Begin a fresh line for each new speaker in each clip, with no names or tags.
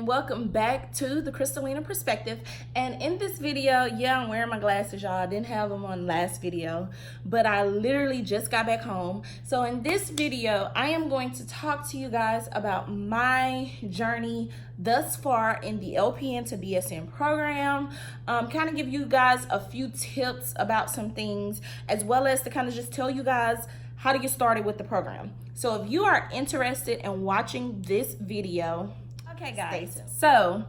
and welcome back to the Crystalina Perspective. And in this video, yeah, I'm wearing my glasses, y'all. I didn't have them on last video, but I literally just got back home. So in this video, I am going to talk to you guys about my journey thus far in the LPN to BSN program, kind of give you guys a few tips about some things, as well as to kind of just tell you guys how to get started with the program. So if you are interested in watching this video, okay guys, so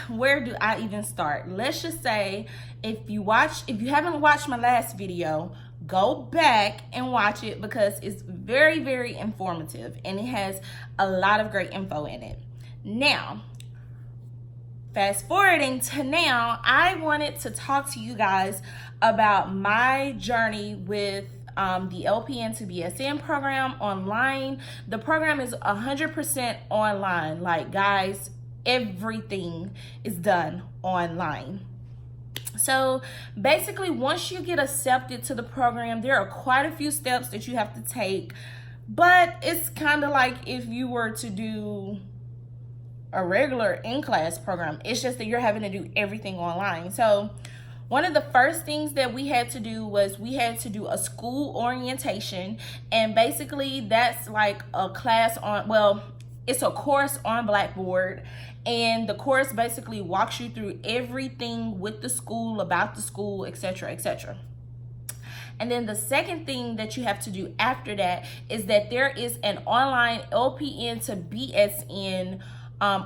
where do I even start? Let's just say if you haven't watched my last video, go back and watch it because it's very, very informative and it has a lot of great info in it. Now, fast forwarding to now, I wanted to talk to you guys about my journey with the LPN to BSN program online. The program is 100% online. Like, guys, everything is done online. So basically, once you get accepted to the program, there are quite a few steps that you have to take, but it's kind of like if you were to do a regular in-class program. It's just that you're having to do everything online. So one of the first things that we had to do was we had to do a school orientation, and basically that's like a class on, well, it's a course on Blackboard, and the course basically walks you through everything with the school, about the school, etc., etc. And then the second thing that you have to do after that is that there is an online LPN to BSN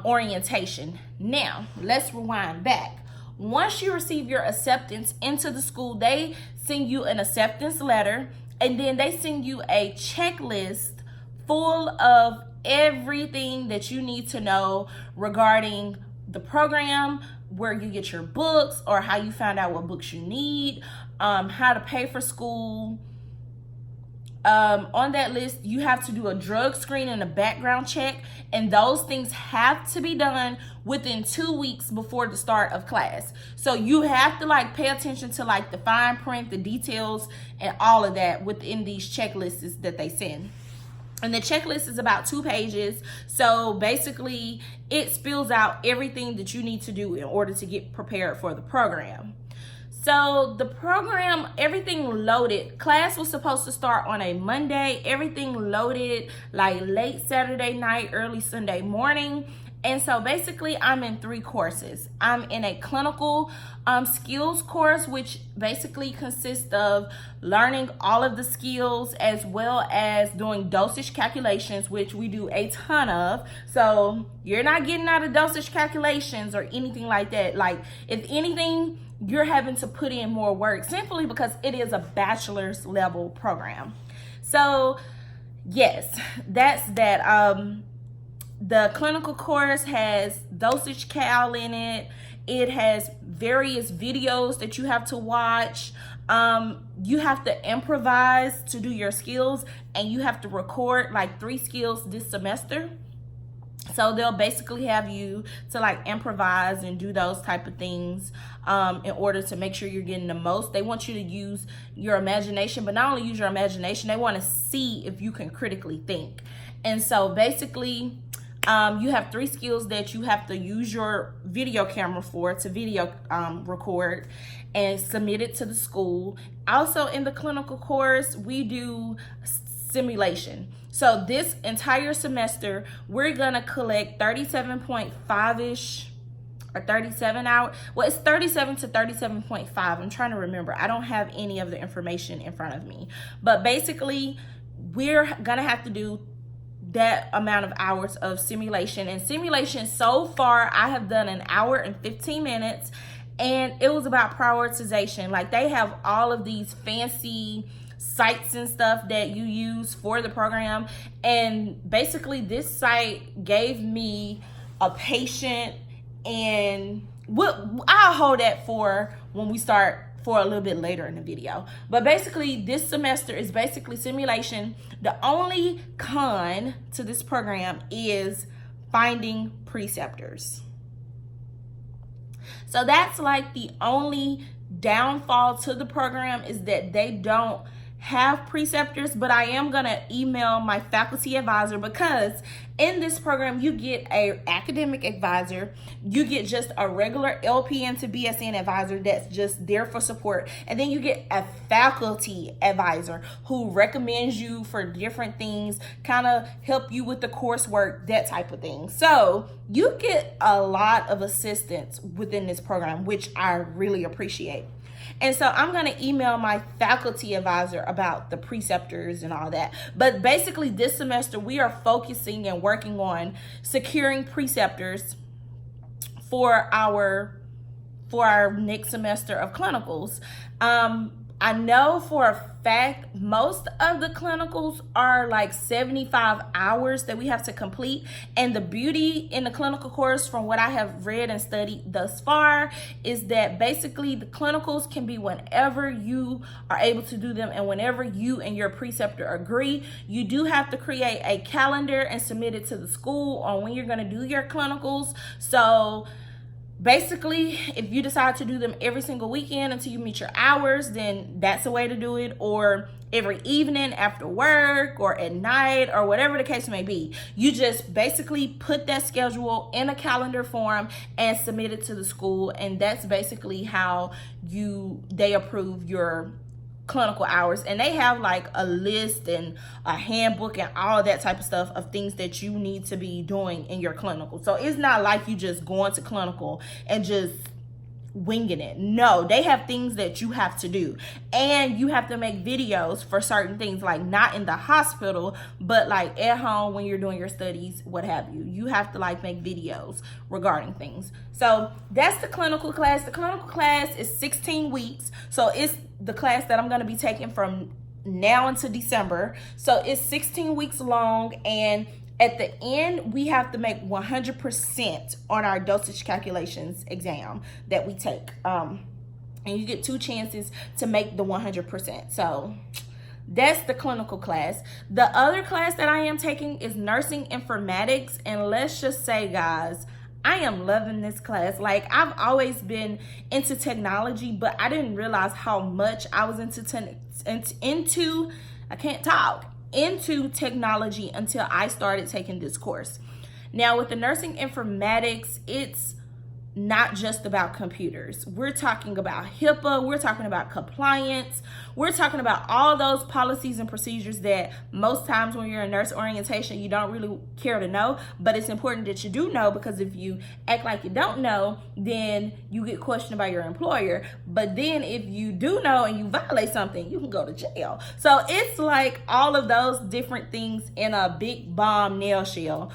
orientation. Now, let's rewind back. Once you receive your acceptance into the school, they send you an acceptance letter, and then they send you a checklist full of everything that you need to know regarding the program, where you get your books or how you find out what books you need, how to pay for school. On that list, you have to do a drug screen and a background check, and those things have to be done within 2 weeks before the start of class. So you have to pay attention to the fine print, the details, and all of that within these checklists that they send. And the checklist is about 2 pages. So basically, it spills out everything that you need to do in order to get prepared for the program. So the program, everything loaded. Class was supposed to start on a Monday. Everything loaded late Saturday night, early Sunday morning. And so basically, I'm in 3 courses. I'm in a clinical skills course, which basically consists of learning all of the skills as well as doing dosage calculations, which we do a ton of. So you're not getting out of dosage calculations or anything like that. If anything, you're having to put in more work simply because it is a bachelor's level program. So yes, that's that. The clinical course has dosage cal in it. It has various videos that you have to watch. You have to improvise to do your skills, and you have to record 3 skills this semester. So they'll basically have you to improvise and do those type of things in order to make sure you're getting the most. They want you to use your imagination, but not only use your imagination, they want to see if you can critically think. And so basically, you have 3 skills that you have to use your video camera for to video record and submit it to the school. Also in the clinical course, we do simulation. So this entire semester, we're gonna collect 37.5-ish or 37 hours. Well, it's 37 to 37.5. I'm trying to remember. I don't have any of the information in front of me. But basically, we're gonna have to do that amount of hours of simulation. And simulation, so far, I have done 1 hour and 15 minutes. And it was about prioritization. They have all of these fancy sites and stuff that you use for the program, and basically this site gave me a patient, and I'll hold that for when we start for a little bit later in the video. But basically, this semester is basically simulation. The only con to this program is finding preceptors. So that's the only downfall to the program, is that they don't have preceptors, but I am going to email my faculty advisor, because in this program you get a academic advisor, you get just a regular LPN to BSN advisor that's just there for support, and then you get a faculty advisor who recommends you for different things, kind of help you with the coursework, that type of thing. So you get a lot of assistance within this program, which I really appreciate. And so I'm going to email my faculty advisor about the preceptors and all that. But basically this semester we are focusing and working on securing preceptors for our next semester of clinicals. I know for a fact most of the clinicals are like 75 hours that we have to complete. And the beauty in the clinical course, from what I have read and studied thus far, is that basically the clinicals can be whenever you are able to do them and whenever you and your preceptor agree. You do have to create a calendar and submit it to the school on when you're going to do your clinicals. So basically, if you decide to do them every single weekend until you meet your hours, then that's the way to do it. Or every evening after work or at night or whatever the case may be. You just basically put that schedule in a calendar form and submit it to the school. And that's basically how they approve your clinical hours. And they have like a list and a handbook and all that type of stuff of things that you need to be doing in your clinical. So it's not like you just going to clinical and just winging it. No, they have things that you have to do, and you have to make videos for certain things, like not in the hospital, but like at home when you're doing your studies, what have you. You have to like make videos regarding things. So that's the clinical class. The clinical class is 16 weeks. So it's the class that I'm going to be taking from now until December. So it's 16 weeks long, and at the end, we have to make 100% on our dosage calculations exam that we take. And you get 2 chances to make the 100%. So that's the clinical class. The other class that I am taking is nursing informatics. And let's just say, guys, I am loving this class. Like, I've always been into technology, but I didn't realize how much I was into technology until I started taking this course. Now, with the nursing informatics, it's not just about computers. We're talking about HIPAA, we're talking about compliance, we're talking about all those policies and procedures that most times when you're in nurse orientation, you don't really care to know, but it's important that you do know, because if you act like you don't know, then you get questioned by your employer. But then if you do know and you violate something, you can go to jail. So it's like all of those different things in a big bomb nail shell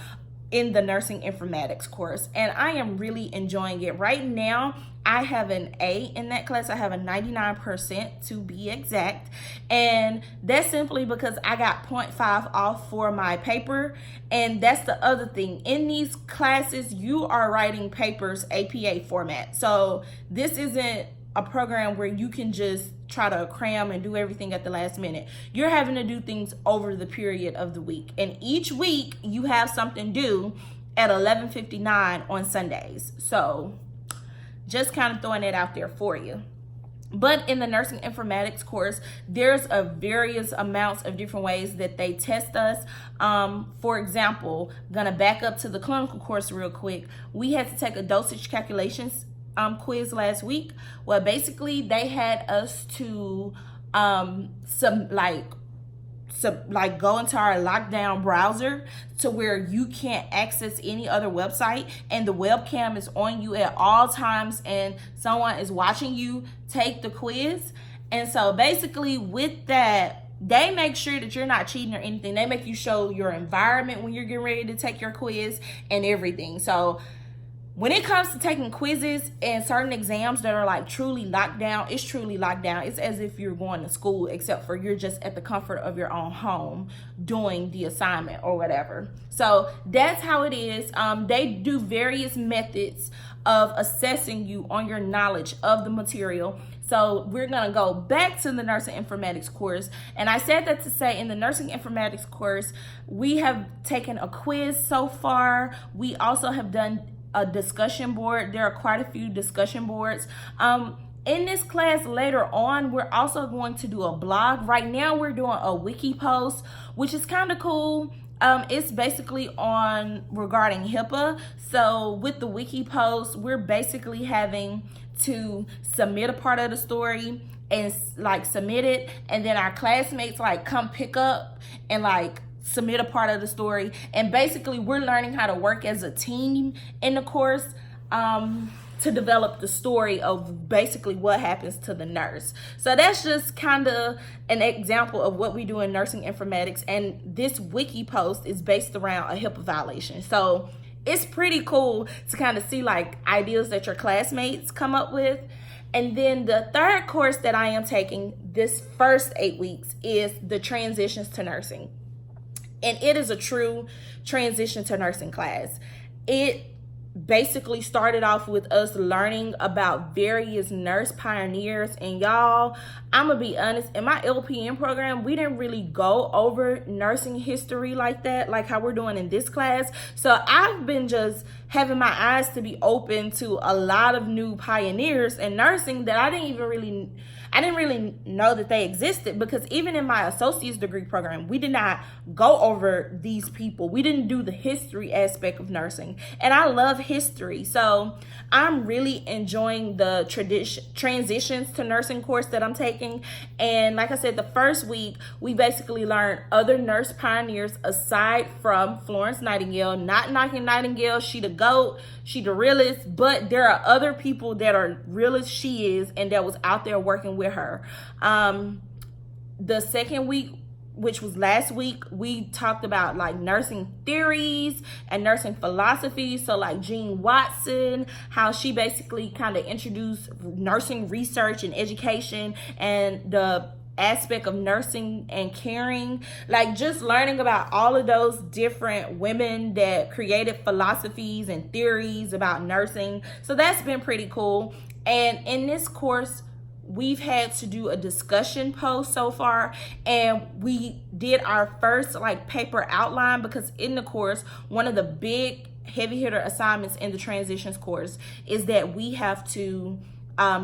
in the nursing informatics course, and I am really enjoying it. Right now I have an A in that class. I have a 99% to be exact, and that's simply because I got 0.5 off for my paper. And that's the other thing, in these classes you are writing papers APA format, so this isn't a program where you can just try to cram and do everything at the last minute. You're having to do things over the period of the week, and each week you have something due at 11:59 on Sundays. So just kind of throwing it out there for you. But in the nursing informatics course, there's a various amounts of different ways that they test us. For example, gonna back up to the clinical course real quick. We had to take a dosage calculations quiz last week. Well, basically they had us to go into our lockdown browser to where you can't access any other website, and the webcam is on you at all times, and someone is watching you take the quiz. And so basically with that, they make sure that you're not cheating or anything. They make you show your environment when you're getting ready to take your quiz and everything. So when it comes to taking quizzes and certain exams that are like truly locked down, it's truly locked down. It's as if you're going to school, except for you're just at the comfort of your own home doing the assignment or whatever. So that's how it is. They do various methods of assessing you on your knowledge of the material. So we're going to go back to the nursing informatics course. And I said that to say, in the nursing informatics course, we have taken a quiz so far. We also have done a discussion board. There are quite a few discussion boards. In this class later on, we're also going to do a blog. Right now, we're doing a wiki post, which is kind of cool. It's basically on regarding HIPAA. So with the wiki post, we're basically having to submit a part of the story and like submit it, and then our classmates like come pick up and like submit a part of the story. And basically we're learning how to work as a team in the course to develop the story of basically what happens to the nurse. So that's just kind of an example of what we do in nursing informatics. And this wiki post is based around a HIPAA violation. So it's pretty cool to kind of see like ideas that your classmates come up with. And then the third course that I am taking this first 8 weeks is the transitions to nursing. And it is a true transition to nursing class. It basically started off with us learning about various nurse pioneers. And y'all, I'm gonna be honest, in my LPN program, we didn't really go over nursing history like that, like how we're doing in this class. So I've been just having my eyes to be open to a lot of new pioneers in nursing that I didn't really know that they existed, because even in my associate's degree program, we did not go over these people. We didn't do the history aspect of nursing. And I love history. So I'm really enjoying the transitions to nursing course that I'm taking. And like I said, the first week, we basically learned other nurse pioneers aside from Florence Nightingale. Not knocking Nightingale, she the GOAT, she the realest, but there are other people that are real as she is and that was out there working with her. The second week, which was last week, we talked about like nursing theories and nursing philosophy. So like Jean Watson, how she basically kind of introduced nursing research and education and the aspect of nursing and caring, like just learning about all of those different women that created philosophies and theories about nursing. So that's been pretty cool. And in this course, we've had to do a discussion post so far, and we did our first like paper outline, because in the course, one of the big heavy hitter assignments in the transitions course is that we have to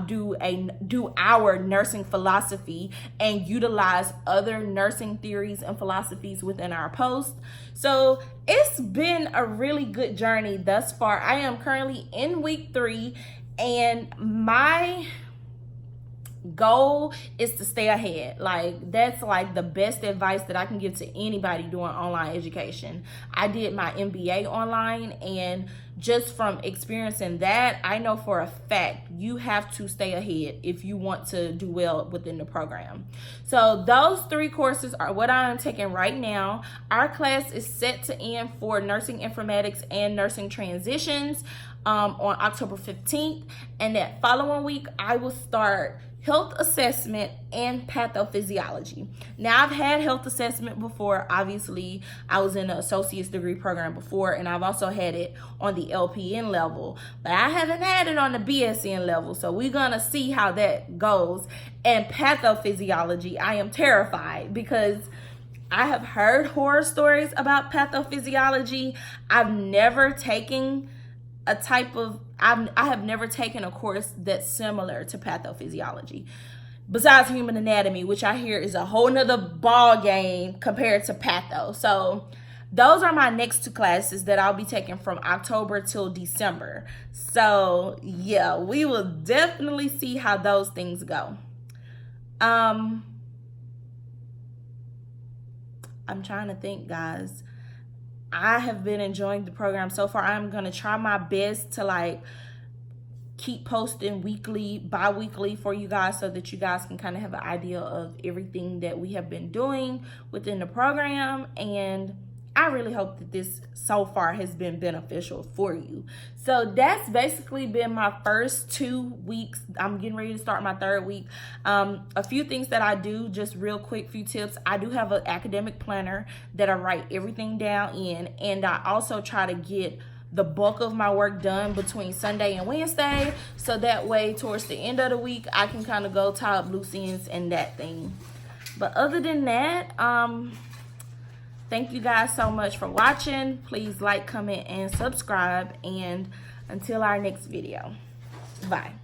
do our nursing philosophy and utilize other nursing theories and philosophies within our post. So it's been a really good journey thus far. I am currently in week 3, and my goal is to stay ahead. Like that's like the best advice that I can give to anybody doing online education. I did my MBA online, and just from experiencing that, I know for a fact you have to stay ahead if you want to do well within the program. So those 3 courses are what I'm taking right now. Our class is set to end for nursing informatics and nursing transitions on October 15th, and that following week I will start health assessment and pathophysiology. Now, I've had health assessment before. Obviously, I was in an associate's degree program before, and I've also had it on the LPN level, but I haven't had it on the BSN level. So we're gonna see how that goes. And pathophysiology, I am terrified because I have heard horror stories about pathophysiology. I've never taken I have never taken a course that's similar to pathophysiology, besides human anatomy, which I hear is a whole nother ball game compared to patho. So those are my next 2 classes that I'll be taking from October till December. So yeah, we will definitely see how those things go. I'm trying to think, guys. I have been enjoying the program so far. I'm going to try my best to like keep posting weekly, bi-weekly for you guys, so that you guys can kind of have an idea of everything that we have been doing within the program. And I really hope that this so far has been beneficial for you. So that's basically been my first 2 weeks. I'm getting ready to start my 3rd week. A few things that I do, just real quick, few tips. I do have an academic planner that I write everything down in, and I also try to get the bulk of my work done between Sunday and Wednesday, so that way towards the end of the week I can kind of go tie up loose ends and that thing. But other than that, thank you guys so much for watching. Please like, comment, and subscribe. And until our next video, bye.